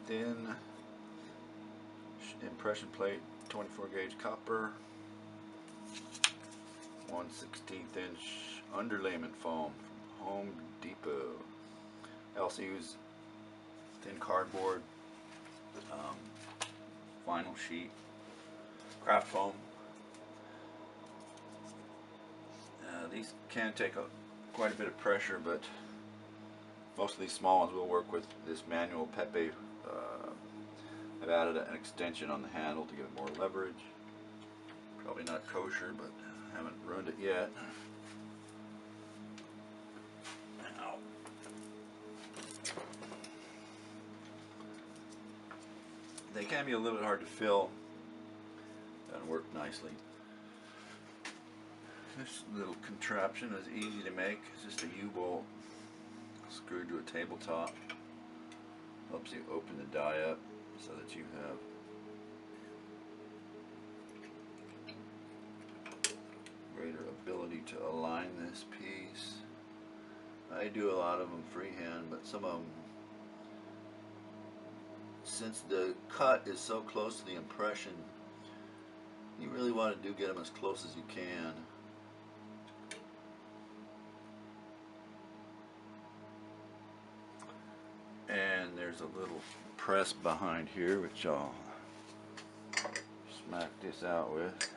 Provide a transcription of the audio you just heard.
thin impression plate, 24 gauge copper, 1/16 inch underlayment foam from Home Depot. I also use thin cardboard, vinyl sheet, craft foam. These can take quite a bit of pressure, but most of these small ones will work with this manual Pepe. I've added an extension on the handle to give it more leverage. Probably not kosher, but I haven't ruined it yet. Ow. They can be a little bit hard to fill and work nicely. This little contraption is easy to make. It's just a U-bolt screwed to a tabletop. Helps you open the die up so that you have greater ability to align this piece. I do a lot of them freehand, but some of them, since the cut is so close to the impression, you really want to get them as close as you can. And there's a little press behind here, which I'll smack this out with.